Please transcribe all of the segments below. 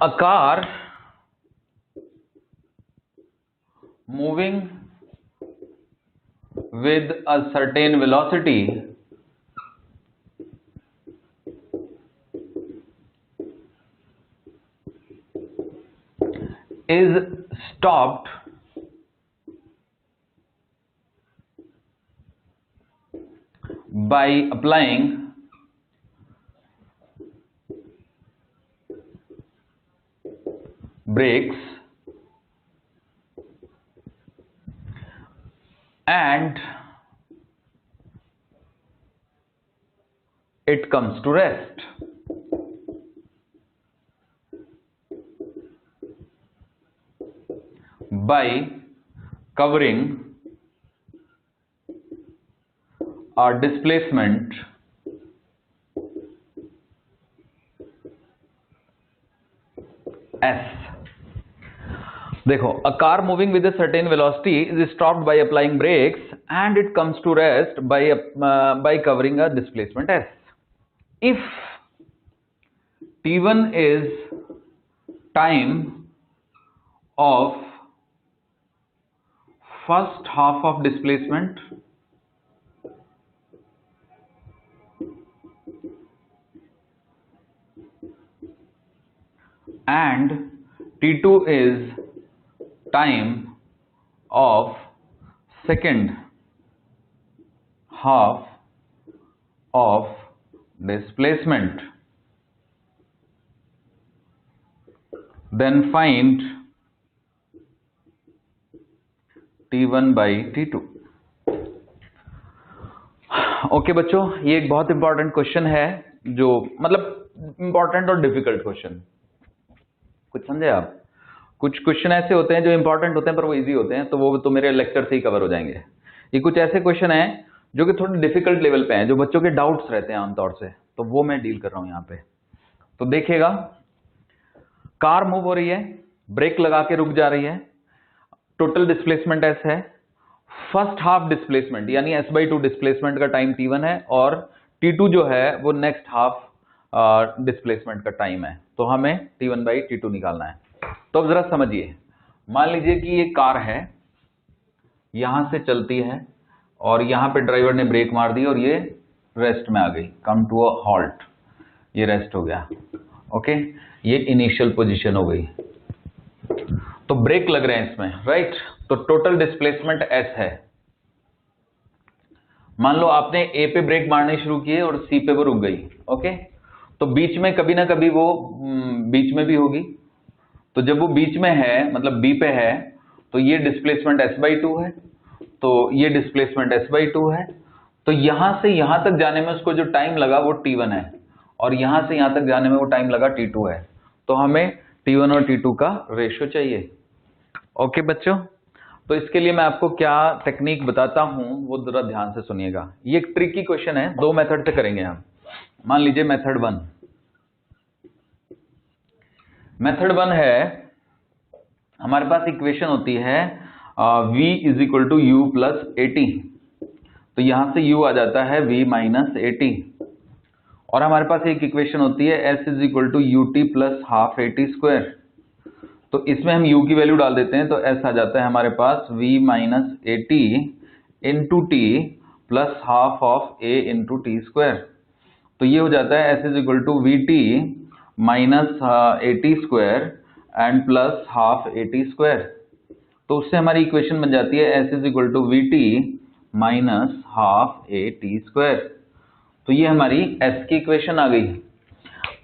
A car moving with a certain velocity is stopped by applying brakes and it comes to rest. By covering a displacement S. देखो, a car moving with a certain velocity is stopped by applying brakes and it comes to rest by covering a displacement S. If T1 is time of first half of displacement and T2 is time of second half of displacement, then find T1 by T2. Okay बच्चों, ये एक बहुत important question है, जो मतलब important और difficult question. कुछ समझे आप? कुछ क्वेश्चन ऐसे होते हैं जो इंपॉर्टेंट होते हैं पर वो इजी होते हैं, तो वो तो मेरे लेक्चर से ही कवर हो जाएंगे। ये कुछ ऐसे क्वेश्चन हैं जो कि थोड़े डिफिकल्ट लेवल पे हैं, जो बच्चों के डाउट्स रहते हैं आमतौर से, तो वो मैं डील कर रहा हूं यहाँ पे। तो देखिएगा, कार मूव हो रही है, ब्रेक लगा के रुक जा रही है, टोटल डिस्प्लेसमेंट एस है, फर्स्ट हाफ डिस्प्लेसमेंट यानी s/2 डिस्प्लेसमेंट का टाइम t1 है और t2 जो है वो नेक्स्ट हाफ डिस्प्लेसमेंट का टाइम है। तो हमें t1 by t2 निकालना है। तो अब जरा समझिए, मान लीजिए कि ये कार है, यहां से चलती है और यहां पे ड्राइवर ने ब्रेक मार दी और ये रेस्ट में आ गई, कम टू अ हॉल्ट, ये रेस्ट हो गया। ओके, ये इनिशियल पोजीशन हो गई। तो ब्रेक लग रहे हैं इसमें, राइट? तो टोटल डिस्प्लेसमेंट s है। मान लो आपने A पे ब्रेक मारने शुरू किए और C पे वो रुक गई। ओके, तो बीच में कभी ना कभी वो बीच में भी होगी। तो जब वो बीच में है, मतलब B पे है, तो ये डिस्प्लेसमेंट s/2 है, तो ये डिस्प्लेसमेंट s/2 है। तो यहां से यहां तक जाने में उसको जो टाइम लगा वो t1 है और यहां से यहां तक जाने में वो टाइम लगा t2 है। तो हमें t1 और t2 का रेशियो चाहिए। ओके बच्चों, तो इसके लिए मैं आपको क्या टेक्निक बताता हूं वो जरा ध्यान से सुनिएगा। ये एक ट्रिकी क्वेश्चन है, दो मेथड से करेंगे हम। मान लीजिए मेथड 1। मेथड 1 है, हमारे पास इक्वेशन होती है v is equal to u plus at। तो यहां से u आ जाता है v माइनस at, और हमारे पास एक इक्वेशन होती है s is equal to ut plus half at square. तो इसमें हम u की वैल्यू डाल देते हैं, तो s आ जाता है हमारे पास v minus at into T plus half of a into T square. तो ये हो जाता है s is equal to V T minus at square and plus half at square. तो उससे हमारी इक्वेशन बन जाती है s is equal to V T minus half at square. तो ये हमारी s की इक्वेशन आ गई।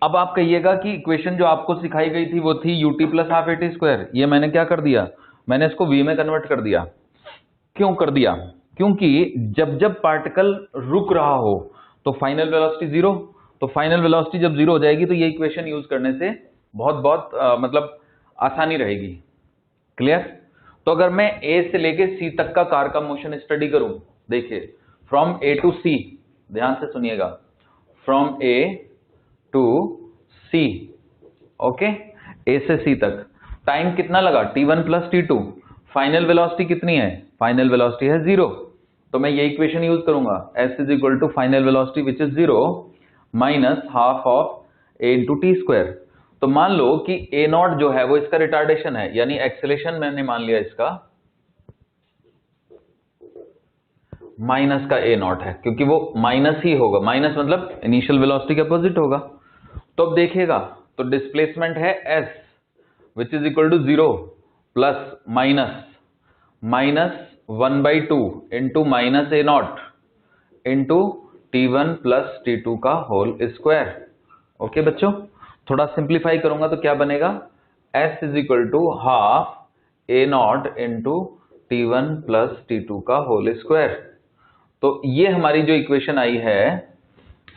अब आप कहिएगा कि इक्वेशन जो आपको सिखाई गई थी वो थी ut plus half at square. ये मैंने क्या कर दिया, मैंने इसको v में कन्वर्ट कर दिया। क्यों कर दिया? क्योंकि जब जब पार्टिकल रुक रहा हो तो फाइनल वेलोसिटी जीरो, तो फाइनल वेलोसिटी जब जीरो हो जाएगी तो ये इक्वेशन यूज करने से बहुत मतलब आसानी रहेगी। क्लियर? तो अगर मैं A से लेके C तक का कार का मोशन स्टडी करूं, देखिए फ्रॉम A टू C, ध्यान से सुनिएगा, from A to C, okay, A से C तक टाइम कितना लगा? t1 plus t2। Final velocity कितनी है? फाइनल वेलोसिटी है 0। तो मैं ये इक्वेशन यूज करूंगा, s is equal to final velocity which is 0 minus half of a into T square. तो मान लो कि ए नॉट जो है वो इसका रिटार्डेशन है, यानी एक्सेलेरेशन मैंने मान लिया इसका माइनस का ए नॉट है, क्योंकि वो माइनस ही होगा, माइनस मतलब इनिशियल वेलोसिटी के अपोजिट होगा। तो अब देखिएगा, तो डिस्प्लेसमेंट है S which is equal to 0 plus minus 1/2 into minus A naught into T1 plus T2 का होल स्क्वायर। ओके बच्चों, थोड़ा सिंप्लीफाई करूंगा तो क्या बनेगा, S is equal to half A naught into T1 plus T2 का whole square. तो ये हमारी जो इक्वेशन आई है,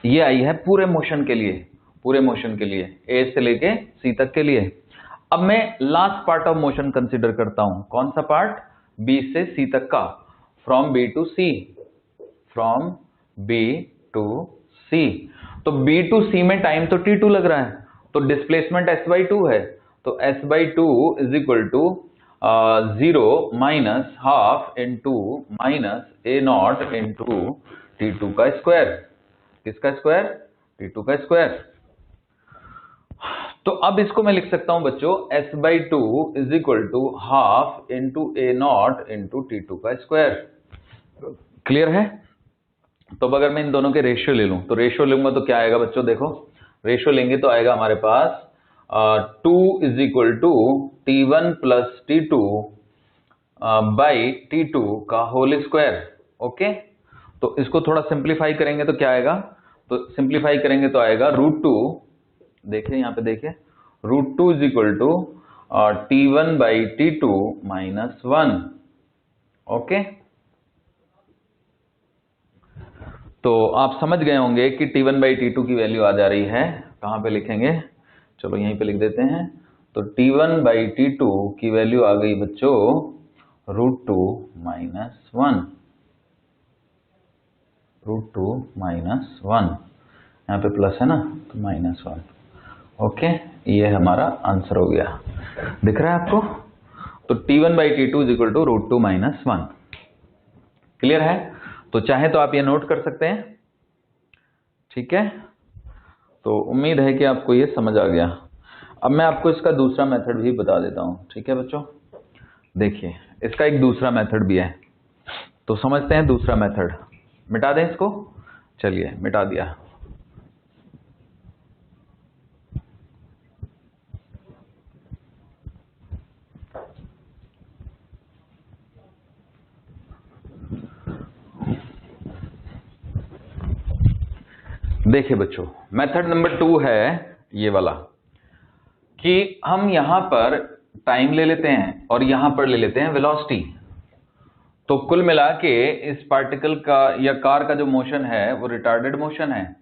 ये आई है पूरे मोशन के लिए, पूरे मोशन के लिए A से लेके C तक के लिए। अब मैं last part of motion consider करता हूं, कौन सा पार्ट, B से C तक का, from B to C, from B to C। तो B टू C में टाइम तो T2 लग रहा है, तो डिस्प्लेसमेंट S/2 है, तो S/2 is equal to 0 minus half into minus A naught into T2 का स्क्वायर। किसका स्क्वायर, T2 का स्क्वायर। तो अब इसको मैं लिख सकता हूं बच्चों, S/2 is equal to half into A naught into T2 का स्क्वायर। क्लियर है। तो अब अगर मैं इन दोनों के रेशियो ले लूं, तो रेशियो लूंगा तो क्या आएगा बच्चों, देखो रेशियो लेंगे तो आएगा हमारे पास 2 is equal to T1 plus T2 by T2 का होल स्क्वायर। ओके, तो इसको थोड़ा सिंप्लीफाई करेंगे तो क्या आएगा, तो सिंप्लीफाई करेंगे तो आएगा √2, देखिए यहां पे देखिए, √2 is equal to T1 by T2 minus 1। Okay, तो आप समझ गए होंगे कि T1 बाई T2 की वैल्यू आ जा रही है, कहां पे लिखेंगे, चलो यहीं पे लिख देते हैं। तो T1 बाई T2 की वैल्यू आ गई बच्चों √2 माइनस 1, √2 माइनस 1, यहाँ पे प्लस है ना, तो माइनस 1। ओके, ये हमारा आंसर हो गया, दिख रहा है आपको। तो T1 by T2 is equal to √2 minus 1। Clear है। तो चाहे तो आप ये नोट कर सकते हैं, ठीक है। तो उम्मीद है कि आपको ये समझ आ गया। अब मैं आपको इसका दूसरा मेथड भी बता देता हूं, ठीक है बच्चों। देखिए इसका एक दूसरा मेथड भी है, तो समझते हैं दूसरा मेथड। मिटा दें इसको, चलिए मिटा दिया। देखिए बच्चों, मेथड नंबर 2 है ये वाला, कि हम यहां पर टाइम ले लेते हैं और यहां पर ले लेते हैं वेलोसिटी। तो कुल मिला के इस पार्टिकल का या कार का जो मोशन है वो रिटार्डेड मोशन है,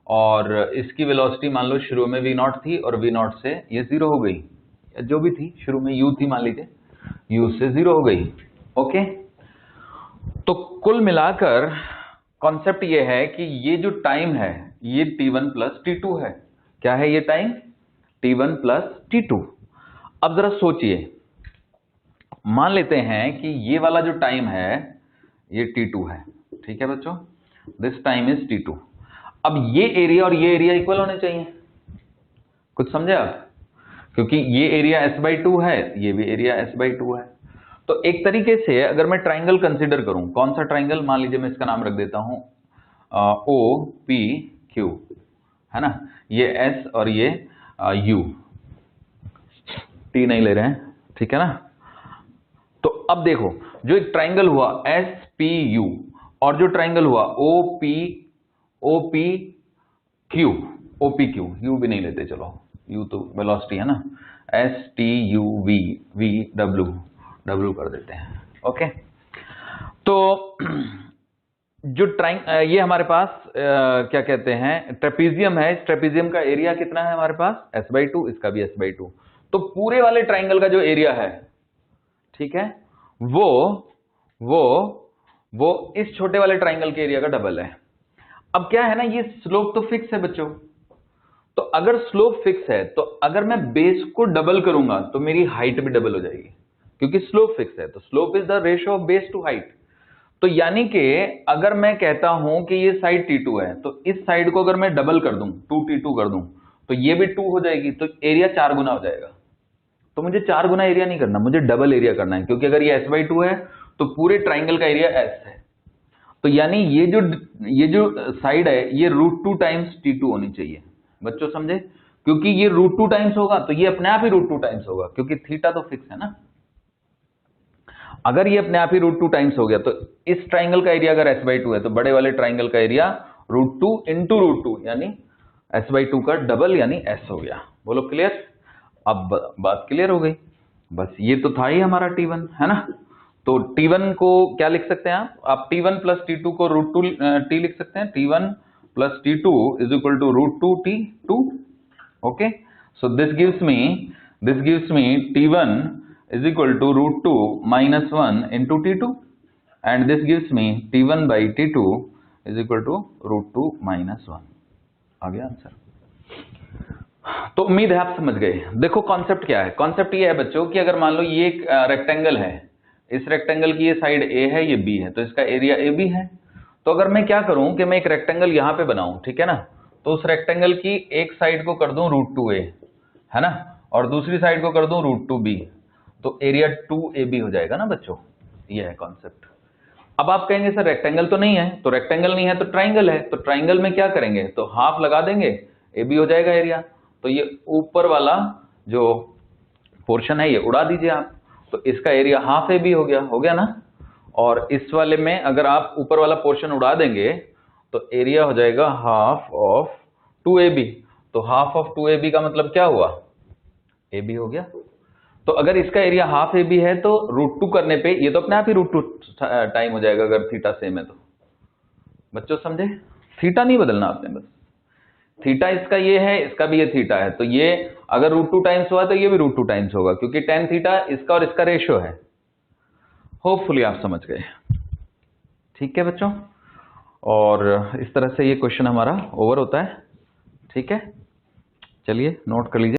और इसकी वेलोसिटी मान लो शुरू में v0 थी और v0 से ये 0 हो गई, जो भी थी शुरू में u थी, मान लीजिए u से 0 हो गई। ओके, तो कुल मिलाकर कॉन्सेप्ट ये है कि ये जो टाइम है ये T1 प्लस T2 है। क्या है ये टाइम, T1 प्लस T2। अब जरा सोचिए, मान लेते हैं कि ये वाला जो टाइम है ये T2 है, ठीक है बच्चों, दिस टाइम इज T2। अब ये एरिया और ये एरिया इक्वल होने चाहिए, कुछ समझे आप, क्योंकि ये एरिया S/2 है, ये भी एरिया S/2 है। तो एक तरीके से अगर मैं ट्राइंगल कंसीडर करूं, कौन सा ट्राइंगल, मान लीजिए मैं इसका नाम रख देता हूं OPQ, है ना, ये S और ये U, T नहीं ले रहे हैं, ठीक है ना। तो अब देखो, जो एक ट्राइंगल हुआ SPU और जो ट्राइंगल हुआ OPQ, U भी नहीं लेते, चलो U तो वेलोसिटी है ना, STUV, W कर देते हैं। ओके, तो जो ये हमारे पास क्या कहते हैं, ट्रेपीजियम है। इस ट्रेपीजियम का एरिया कितना है हमारे पास, S/2, इसका भी S/2। तो पूरे वाले ट्राइंगल का जो एरिया है, ठीक है, वो इस छोटे वाले ट्राइंगल के एरिया का डबल है। अब क्या है ना, ये स्लोप तो फिक्स है बच्चों, तो अगर स्लोप फिक्स है तो अगर मैं बेस को डबल करूंगा तो मेरी हाइट भी डबल हो जाएगी, क्योंकि स्लोप फिक्स है। तो slope is the ratio of base to height. तो यानी कि अगर मैं कहता हूं कि ये साइड T2 है, तो इस साइड को अगर मैं डबल कर दूं, 2T2 कर दूं, तो ये भी 2 हो जाएगी, तो एरिया 4 गुना हो जाएगा। तो मुझे 4 गुना एरिया नहीं करना, मुझे डबल एरिया करना है, क्योंकि अगर ये s/2 है तो पूरे ट्राइंगल का एरिया s है। तो यानी ये जो साइड है ये √2 टाइम्स T2 होनी चाहिए। बच्चों समझे? क्योंकि ये √2 टाइम्स होगा तो ये अपने आप ही √2 टाइम्स होगा, क्योंकि थीटा तो फिक्स है ना। अगर ये अपने आप ही √2 टाइम्स हो गया तो इस ट्राइंगल का एरिया अगर s/2 है तो बड़े वाले ट्राइंगल का एरिया √2 इंटू √2 यानी s/2 का डबल यानी s हो गया। बोलो क्लियर? अब बात क्लियर हो गई। बस ये तो था ही हमारा T1, है ना। तो T1 को क्या लिख सकते हैं आप T1 प्लस T2 को √2 लिख सकते हैं। T1 plus T2 is equal to √2 T2। Okay, so this gives me T1 is equal to √2 minus 1 into T2 and this gives me T1 by T2 is equal to √2 minus 1। आ गया answer. तो उम्मीद है आप समझ गए। देखो concept क्या है, कॉन्सेप्ट ये है बच्चों कि अगर मान लो ये एक रेक्टेंगल है, इस रेक्टेंगल की ये साइड A है, ये B है, तो इसका एरिया AB है। तो अगर मैं क्या करूं कि मैं एक रेक्टेंगल यहां पे बनाऊं, ठीक है ना, तो उस रेक्टेंगल की एक साइड को कर दूं √2A, है ना, और दूसरी साइड को कर दूं √2B, तो एरिया 2AB हो जाएगा ना बच्चों। ये है कॉन्सेप्ट। अब आप कहेंगे सर रेक्टेंगल तो नहीं है, तो रेक्टेंगल नहीं है तो ट्राइंगल है, तो ट्राइंगल में क्या करेंगे, तो हाफ लगा देंगे, AB हो जाएगा एरिया। तो ये ऊपर वाला जो पोर्शन है ये उड़ा दीजिए आप, तो इसका एरिया हाफ AB हो गया ना। और इस वाले में अगर आप ऊपर वाला पोर्शन उड़ा देंगे तो एरिया हो जाएगा हाफ ऑफ 2AB। तो हाफ ऑफ 2AB का मतलब क्या हुआ, AB हो गया। तो अगर इसका एरिया हाफ AB है तो √2 करने पे ये तो अपने आप ही √2 टाइम हो जाएगा अगर थीटा सेम है तो। बच्चों समझे? थीटा नहीं बदलना आपने, बस थीटा इसका ये है, इसका भी ये थीटा है, तो ये अगर √2 टाइम्स हुआ तो ये भी √2 टाइम्स होगा, क्योंकि tan थीटा इसका और इसका रेशियो है। होपफुली आप समझ गए। ठीक है बच्चों, और इस तरह से ये क्वेश्चन हमारा ओवर होता है। ठीक है, चलिए नोट कर लीजिए।